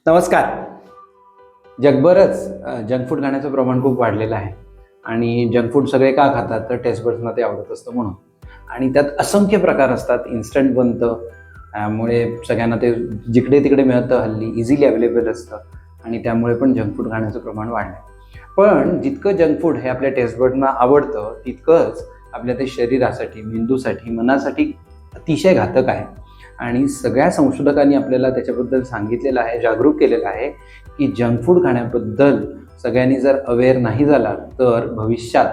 नमस्कार. जगभरच junk food खाण्याचं प्रमाण खूप वाढलेलं आहे आणि जंक फूड सगळे का खातात तर टेस्ट बड्सना ते आवडत असतं म्हणून. आणि त्यात असंख्य प्रकार असतात. इन्स्टंट बनतं, त्यामुळे सगळ्यांना ते जिकडे तिकडे मिळतं, हल्ली इझिली अवेलेबल असतं आणि त्यामुळे पण जंक फूड खाण्याचं प्रमाण वाढलं. पण जितकं जंक फूड हे आपल्या टेस्ट बड्सना आवडतं तितकंच आपल्या ते शरीरासाठी, मेंदूसाठी, मनासाठी अतिशय घातक आहे. आणि सगळ्या संशोधकांनी आपल्याला त्याच्याबद्दल सांगितलेलं आहे, जागरूक केलेलं आहे की जंक फूड खाण्याबद्दल सगळ्यांनी जर अवेअर नाही झाला तर भविष्यात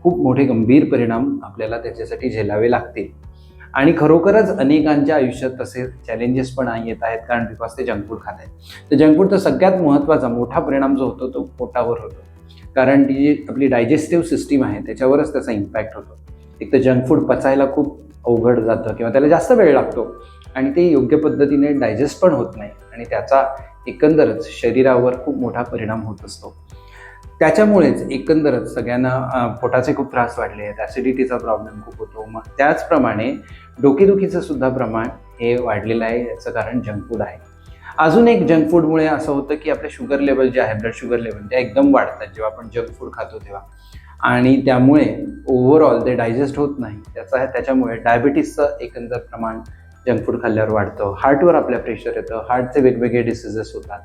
खूप मोठे गंभीर परिणाम आपल्याला त्याच्यासाठी झेलावे लागतील. आणि खरोखरच अनेकांच्या आयुष्यात तसे चॅलेंजेस पण येत आहेत, कारण बिकॉज ते जंक फूड खात आहेत. तर जंक फूडचा सगळ्यात महत्त्वाचा मोठा परिणाम जो होतो तो पोटावर होतो, कारण ती जी आपली डायजेस्टिव्ह सिस्टीम आहे त्याच्यावरच त्याचा इम्पॅक्ट होतो. एक तर जंक फूड पचायला खूप अवघड जातं किंवा त्याला जास्त वेळ लागतो आणि ते योग्य पद्धतीने डायजेस्ट पण होत नाही आणि त्याचा एकंदरच शरीरावर खूप मोठा परिणाम होत असतो. त्याच्यामुळेच एकंदरच सगळ्यांना पोटाचे खूप त्रास वाढले आहेत, ॲसिडिटीचा प्रॉब्लेम खूप होतो. मग त्याचप्रमाणे डोकेदुखीचं सुद्धा प्रमाण हे वाढलेलं आहे. याचं कारण जंक फूड आहे. अजून एक जंक फूडमुळे असं होतं की आपले शुगर लेवल जे आहे, ब्लड शुगर लेवल, ते एकदम वाढतात जेव्हा आपण जंक फूड खातो तेव्हा. आणि त्यामुळे ओव्हरऑल ते डायजेस्ट होत नाही. त्याच्यामुळे डायबिटीसचं एकंदर प्रमाण जंक फूड खाल्ल्यावर वाढतं. हार्टवर आपल्या प्रेशर येतं, हार्टचे वेगवेगळे डिसीजेस होतात.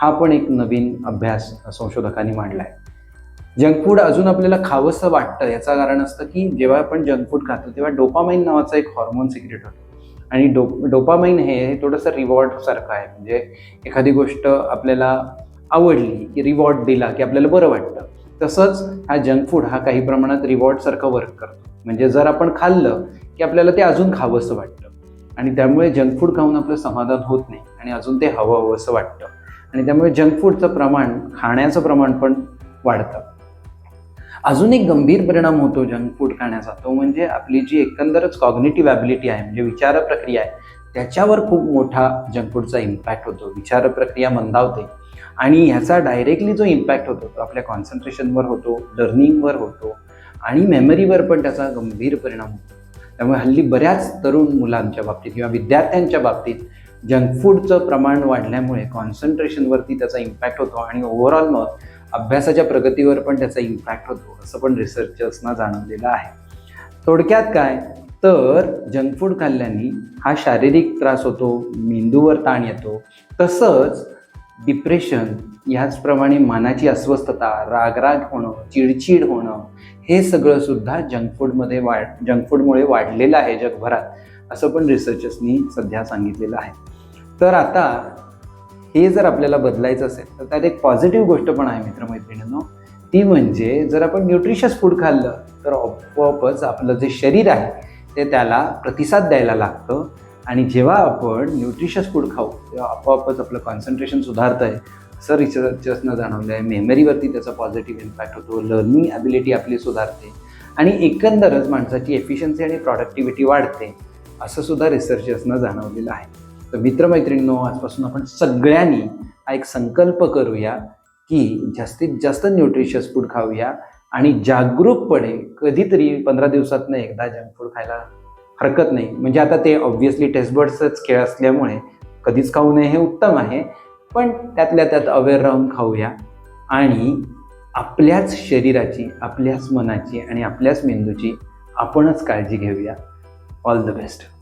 हा पण एक नवीन अभ्यास संशोधकांनी मांडला आहे. जंक फूड अजून आपल्याला खावंसं वाटतं याचं कारण असतं की जेव्हा आपण जंक फूड खातो तेव्हा डोपामाइन नावाचा एक हॉर्मोन सिक्रेट होतो. आणि डोपामाइन हे थोडंसं रिवॉर्ड सारखं आहे. म्हणजे एखादी गोष्ट आपल्याला आवडली की रिवॉर्ड दिला की आपल्याला बरं वाटतं. तसंच हा जंक फूड हा काही प्रमाणात रिवॉर्डसारखं वर्क करतो. म्हणजे जर आपण खाल्लं की आपल्याला ते अजून खावंसं वाटतं आणि त्यामुळे जंक फूड खाऊन आपलं समाधान होत नाही आणि अजून ते हवं असं वाटतं आणि त्यामुळे जंक फूडचं प्रमाण, खाण्याचं प्रमाण पण वाढतं. अजून एक गंभीर परिणाम होतो जंक फूड खाण्याचा, तो म्हणजे आपली जी एकंदरच कॉग्निटिव्ह ॲबिलिटी आहे, म्हणजे विचार प्रक्रिया आहे, त्याच्यावर खूप मोठा जंक फूडचा इम्पॅक्ट होतो. विचार प्रक्रिया मंदावते आणि ह्याचा डायरेक्टली जो इम्पॅक्ट होतो तो आपल्या कॉन्सन्ट्रेशनवर होतो, लर्निंगवर होतो आणि मेमरीवर पण त्याचा गंभीर परिणाम होतो. त्यामुळे हल्ली बऱ्याच तरुण मुलांच्या बाबतीत किंवा विद्यार्थ्यांच्या बाबतीत जंक फूडचं प्रमाण वाढल्यामुळे कॉन्सन्ट्रेशनवरती त्याचा इम्पॅक्ट होतो आणि ओव्हरऑल मग अभ्यासाच्या प्रगतीवर पण त्याचा इम्पॅक्ट होतो, असं पण रिसर्चर्सना जाणवलेलं आहे. थोडक्यात काय तर जंक फूड खाल्ल्याने हा शारीरिक त्रास होतो, मेंदूवर ताण येतो, तसंच डिप्रेशन, ह्याचप्रमाणे मनाची अस्वस्थता, रागराग होणं, चिडचिड होणं, हे सगळं सुद्धा जंक फूडमुळे वाढलेलं आहे जगभरात, असं पण रिसर्चर्सनी सध्या सांगितलेलं आहे. तर आता हे जर आपल्याला बदलायचं असेल तर त्यात एक पॉझिटिव्ह गोष्ट पण आहे मित्रमैत्रिणींनो. ती म्हणजे जर आपण न्यूट्रिशियस फूड खाल्लं तर आपोआपच आपलं जे शरीर आहे ते त्याला प्रतिसाद द्यायला लागतं आणि जेव्हा आपण न्यूट्रिशियस फूड खाऊ तेव्हा आपोआपच आपलं कॉन्सन्ट्रेशन सुधारतं आहे, असं रिसर्चर्सनं जाणवलं आहे. मेमरीवरती त्याचा पॉझिटिव्ह इम्पॅक्ट होतो, लर्निंग ॲबिलिटी आपली सुधारते आणि एकंदरच माणसाची एफिशियन्सी आणि प्रॉडक्टिव्हिटी वाढते, असं सुद्धा रिसर्चर्सनं जाणवलेलं आहे. तर मित्रमैत्रिणींनो, आजपासून आपण सगळ्यांनी हा एक संकल्प करूया की जास्तीत जास्त न्यूट्रिशियस फूड खाऊया आणि जागरूकपणे कधीतरी 15 दिवसातनं एकदा जंक फूड खायला हरकत नाही. म्हणजे आता ते ऑब्व्हियसली टेस्ट बड्सच खेळ असल्यामुळे कधीच खाऊ नये हे उत्तम आहे, पण त्यातल्या त्यात अवेअर राहून खाऊया आणि आपल्याच शरीराची, आपल्याच मनाची आणि आपल्याच मेंदूची आपणच काळजी घेऊया. All the best.